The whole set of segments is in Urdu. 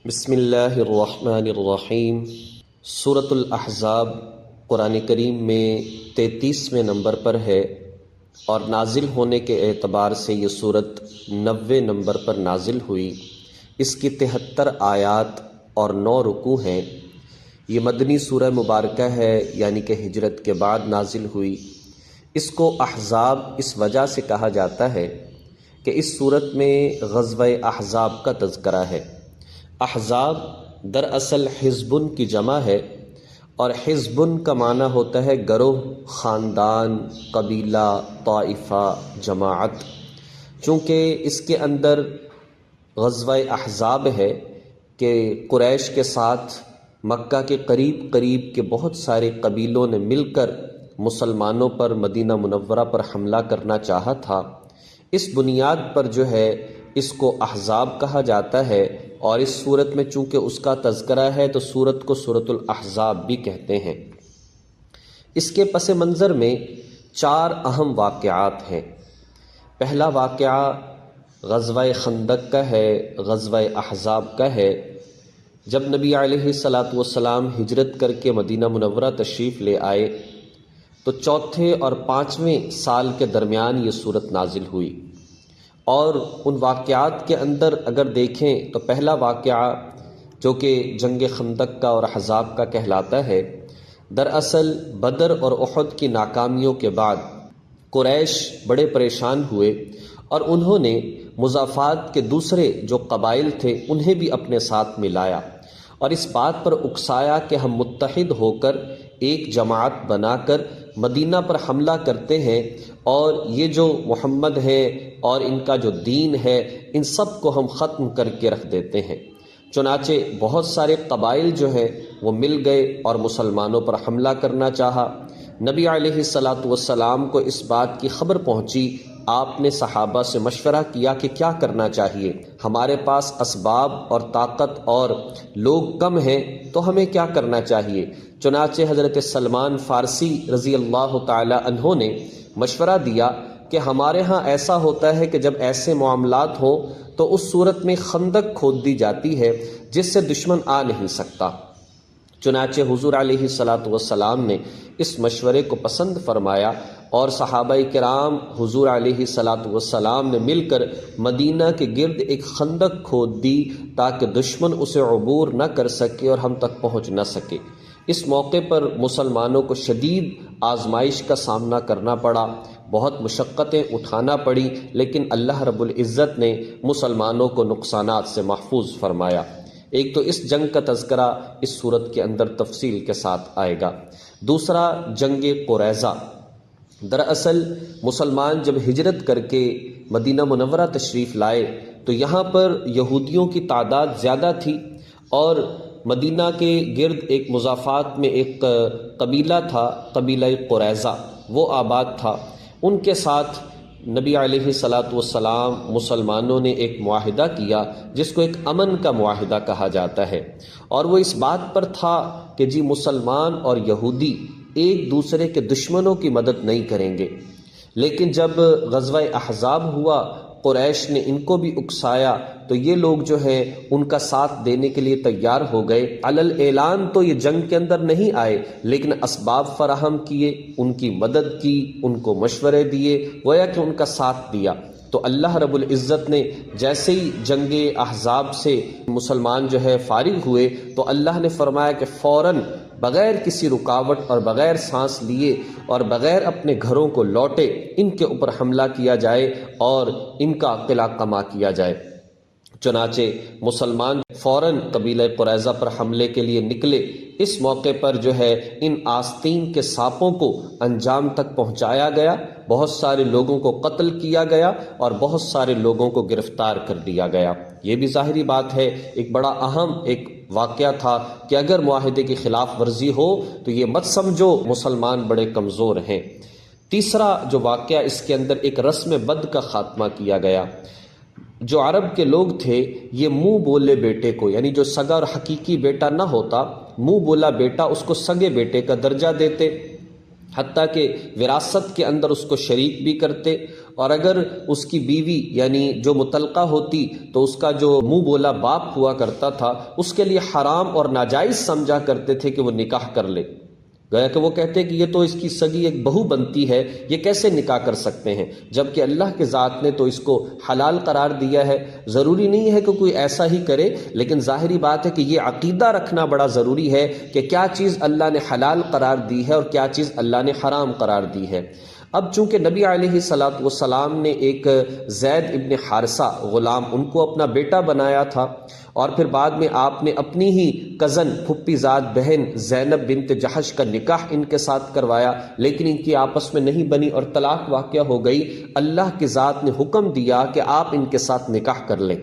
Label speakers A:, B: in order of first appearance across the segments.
A: بسم اللہ الرحمن الرحیم۔ سورۃ الاحزاب قرآن کریم میں 33ویں نمبر پر ہے اور نازل ہونے کے اعتبار سے یہ سورت 90 نمبر پر نازل ہوئی۔ اس کی 73 آیات اور 9 رکوع ہیں۔ یہ مدنی سورہ مبارکہ ہے، یعنی کہ ہجرت کے بعد نازل ہوئی۔ اس کو احزاب اس وجہ سے کہا جاتا ہے کہ اس سورت میں غزوہ احزاب کا تذکرہ ہے۔ احزاب دراصل حزبن کی جمع ہے، اور حزبن کا معنی ہوتا ہے گروہ، خاندان، قبیلہ، طائفہ، جماعت۔ چونکہ اس کے اندر غزوہ احزاب ہے کہ قریش کے ساتھ مکہ کے قریب کے بہت سارے قبیلوں نے مل کر مسلمانوں پر مدینہ منورہ پر حملہ کرنا چاہا تھا۔ اس بنیاد پر جو ہے اس کو احزاب کہا جاتا ہے، اور اس صورت میں چونکہ اس کا تذکرہ ہے تو سورت کو سورۃ الاحزاب بھی کہتے ہیں۔ اس کے پس منظر میں 4 اہم واقعات ہیں۔ پہلا واقعہ غزوہ خندق کا ہے، غزوہ احزاب کا ہے۔ جب نبی علیہ الصلاۃ والسلام ہجرت کر کے مدینہ منورہ تشریف لے آئے تو 4 اور 5ویں سال کے درمیان یہ سورت نازل ہوئی۔ اور ان واقعات کے اندر اگر دیکھیں تو پہلا واقعہ جو کہ جنگ خندق کا اور احزاب کا کہلاتا ہے، دراصل بدر اور احد کی ناکامیوں کے بعد قریش بڑے پریشان ہوئے، اور انہوں نے مضافات کے دوسرے جو قبائل تھے انہیں بھی اپنے ساتھ ملایا، اور اس بات پر اکسایا کہ ہم متحد ہو کر ایک جماعت بنا کر مدینہ پر حملہ کرتے ہیں، اور یہ جو محمد ہے اور ان کا جو دین ہے ان سب کو ہم ختم کر کے رکھ دیتے ہیں۔ چنانچہ بہت سارے قبائل جو ہیں وہ مل گئے اور مسلمانوں پر حملہ کرنا چاہا۔ نبی علیہ الصلاۃ والسلام کو اس بات کی خبر پہنچی۔ آپ نے صحابہ سے مشورہ کیا کہ کیا کرنا چاہیے، ہمارے پاس اسباب اور طاقت اور لوگ کم ہیں تو ہمیں کیا کرنا چاہیے۔ چنانچہ حضرت سلمان فارسی رضی اللہ تعالی عنہ نے مشورہ دیا کہ ہمارے ہاں ایسا ہوتا ہے کہ جب ایسے معاملات ہوں تو اس صورت میں خندق کھود دی جاتی ہے جس سے دشمن آ نہیں سکتا۔ چنانچہ حضور علیہ الصلاۃ والسلام نے اس مشورے کو پسند فرمایا، اور صحابہ کرام حضور علیہ الصلاۃ والسلام نے مل کر مدینہ کے گرد ایک خندق کھود دی تاکہ دشمن اسے عبور نہ کر سکے اور ہم تک پہنچ نہ سکے۔ اس موقع پر مسلمانوں کو شدید آزمائش کا سامنا کرنا پڑا، بہت مشقتیں اٹھانا پڑی، لیکن اللہ رب العزت نے مسلمانوں کو نقصانات سے محفوظ فرمایا۔ ایک تو اس جنگ کا تذکرہ اس صورت کے اندر تفصیل کے ساتھ آئے گا۔ دوسرا جنگ قریظہ۔ دراصل مسلمان جب ہجرت کر کے مدینہ منورہ تشریف لائے تو یہاں پر یہودیوں کی تعداد زیادہ تھی، اور مدینہ کے گرد ایک مضافات میں ایک قبیلہ تھا، قبیلہ قریظہ، وہ آباد تھا۔ ان کے ساتھ نبی علیہ الصلاۃ والسلام مسلمانوں نے ایک معاہدہ کیا جس کو ایک امن کا معاہدہ کہا جاتا ہے، اور وہ اس بات پر تھا کہ جی مسلمان اور یہودی ایک دوسرے کے دشمنوں کی مدد نہیں کریں گے۔ لیکن جب غزوہ احزاب ہوا، قریش نے ان کو بھی اکسایا تو یہ لوگ جو ہیں ان کا ساتھ دینے کے لیے تیار ہو گئے۔ علل اعلان تو یہ جنگ کے اندر نہیں آئے، لیکن اسباب فراہم کیے، ان کی مدد کی، ان کو مشورے دیے، گویا کہ ان کا ساتھ دیا۔ تو اللہ رب العزت نے جیسے ہی جنگ احزاب سے مسلمان جو ہے فارغ ہوئے تو اللہ نے فرمایا کہ فوراً بغیر کسی رکاوٹ اور بغیر سانس لیے اور بغیر اپنے گھروں کو لوٹے ان کے اوپر حملہ کیا جائے اور ان کا قلعہ قمع کیا جائے۔ چنانچہ مسلمان فوراً قبیلہ قریظہ پر حملے کے لیے نکلے۔ اس موقع پر جو ہے ان آستین کے سانپوں کو انجام تک پہنچایا گیا، بہت سارے لوگوں کو قتل کیا گیا اور بہت سارے لوگوں کو گرفتار کر دیا گیا۔ یہ بھی ظاہری بات ہے، ایک بڑا اہم ایک واقعہ تھا کہ اگر معاہدے کی خلاف ورزی ہو تو یہ مت سمجھو مسلمان بڑے کمزور ہیں۔ تیسرا جو واقعہ اس کے اندر ایک رسم بد کا خاتمہ کیا گیا۔ جو عرب کے لوگ تھے یہ منہ بولے بیٹے کو، یعنی جو سگا اور حقیقی بیٹا نہ ہوتا، منہ بولا بیٹا اس کو سگے بیٹے کا درجہ دیتے، حتیٰ کہ وراثت کے اندر اس کو شریک بھی کرتے، اور اگر اس کی بیوی یعنی جو مطلقہ ہوتی تو اس کا جو منہ بولا باپ ہوا کرتا تھا اس کے لیے حرام اور ناجائز سمجھا کرتے تھے کہ وہ نکاح کر لے، گویا کہ وہ کہتے کہ یہ تو اس کی سگی ایک بہو بنتی ہے، یہ کیسے نکاح کر سکتے ہیں، جبکہ اللہ کے ذات نے تو اس کو حلال قرار دیا ہے۔ ضروری نہیں ہے کہ کوئی ایسا ہی کرے، لیکن ظاہری بات ہے کہ یہ عقیدہ رکھنا بڑا ضروری ہے کہ کیا چیز اللہ نے حلال قرار دی ہے اور کیا چیز اللہ نے حرام قرار دی ہے۔ اب چونکہ نبی علیہ السلام نے ایک زید ابن حارثہ غلام ان کو اپنا بیٹا بنایا تھا، اور پھر بعد میں آپ نے اپنی ہی کزن پھپھی زاد بہن زینب بنت جحش کا نکاح ان کے ساتھ کروایا، لیکن ان کی آپس میں نہیں بنی اور طلاق واقع ہو گئی۔ اللہ کی ذات نے حکم دیا کہ آپ ان کے ساتھ نکاح کر لیں۔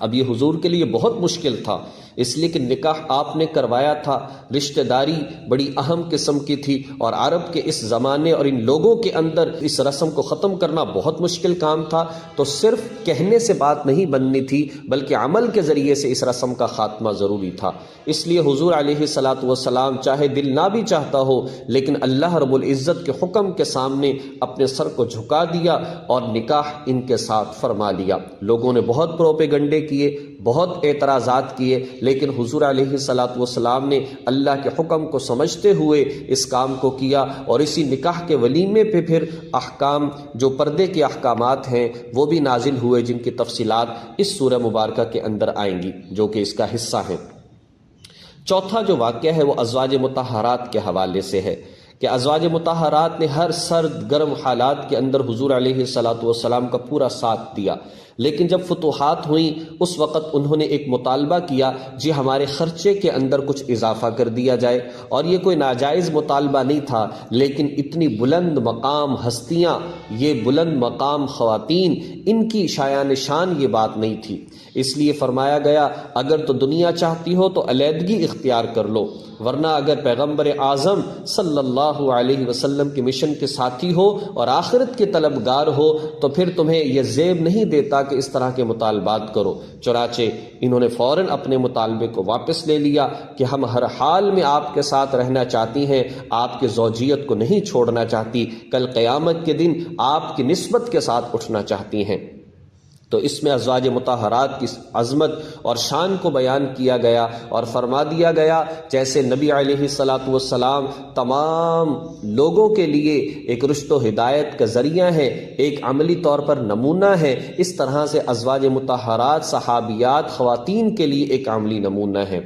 A: اب یہ حضور کے لیے بہت مشکل تھا، اس لیے کہ نکاح آپ نے کروایا تھا، رشتہ داری بڑی اہم قسم کی تھی، اور عرب کے اس زمانے اور ان لوگوں کے اندر اس رسم کو ختم کرنا بہت مشکل کام تھا، تو صرف کہنے سے بات نہیں بننی تھی بلکہ عمل کے ذریعے سے اس رسم کا خاتمہ ضروری تھا۔ اس لیے حضور علیہ السلام چاہے دل نہ بھی چاہتا ہو لیکن اللہ رب العزت کے حکم کے سامنے اپنے سر کو جھکا دیا اور نکاح ان کے ساتھ فرما لیا۔ لوگوں نے بہت پروپیگنڈے کیے، بہت اعتراضات کیے، لیکن حضور علیہ السلام نے اللہ کے حکم کو سمجھتے ہوئے اس کام کو کیا، اور اسی نکاح کے ولیمے پہ پھر احکام جو پردے کے احکامات ہیں وہ بھی نازل ہوئے، جن کی تفصیلات اس سورہ مبارکہ کے اندر آئیں گی جو کہ اس کا حصہ ہیں۔ چوتھا جو واقعہ ہے وہ ازواج مطہرات کے حوالے سے ہے کہ ازواج مطہرات نے ہر سرد گرم حالات کے اندر حضور علیہ السلام کا پورا ساتھ دیا، لیکن جب فتوحات ہوئیں اس وقت انہوں نے ایک مطالبہ کیا، جی ہمارے خرچے کے اندر کچھ اضافہ کر دیا جائے، اور یہ کوئی ناجائز مطالبہ نہیں تھا، لیکن اتنی بلند مقام ہستیاں، یہ بلند مقام خواتین، ان کی شایان شان یہ بات نہیں تھی، اس لیے فرمایا گیا اگر تو دنیا چاہتی ہو تو علیحدگی اختیار کر لو، ورنہ اگر پیغمبر اعظم صلی اللہ علیہ وسلم کے مشن کے ساتھی ہو اور آخرت کے طلبگار ہو تو پھر تمہیں یہ زیب نہیں دیتا کہ اس طرح کے مطالبات کرو۔ چنانچہ انہوں نے فوراً اپنے مطالبے کو واپس لے لیا کہ ہم ہر حال میں آپ کے ساتھ رہنا چاہتی ہیں، آپ کی زوجیت کو نہیں چھوڑنا چاہتی، کل قیامت کے دن آپ کی نسبت کے ساتھ اٹھنا چاہتی ہیں۔ تو اس میں ازواج مطہرات کی عظمت اور شان کو بیان کیا گیا اور فرما دیا گیا جیسے نبی علیہ السلام تمام لوگوں کے لیے ایک رشد و ہدایت کا ذریعہ ہے، ایک عملی طور پر نمونہ ہے، اس طرح سے ازواج مطہرات صحابیات خواتین کے لیے ایک عملی نمونہ ہے۔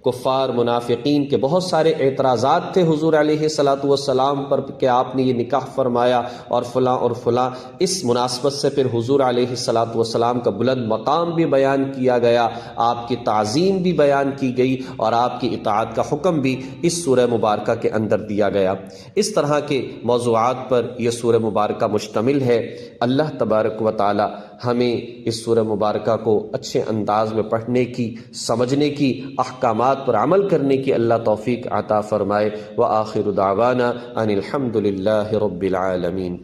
A: کفار منافقین کے بہت سارے اعتراضات تھے حضور علیہ السلام پر کہ آپ نے یہ نکاح فرمایا اور فلاں اور فلاں، اس مناسبت سے پھر حضور علیہ السلام کا بلند مقام بھی بیان کیا گیا، آپ کی تعظیم بھی بیان کی گئی اور آپ کی اطاعت کا حکم بھی اس سورہ مبارکہ کے اندر دیا گیا۔ اس طرح کے موضوعات پر یہ سورہ مبارکہ مشتمل ہے۔ اللہ تبارک و تعالی ہمیں اس سورہ مبارکہ کو اچھے انداز میں پڑھنے کی، سمجھنے کی، احکامات پر عمل کرنے کی اللہ توفیق عطا فرمائے۔ وآخر دعوانا ان الحمد للہ رب العالمین۔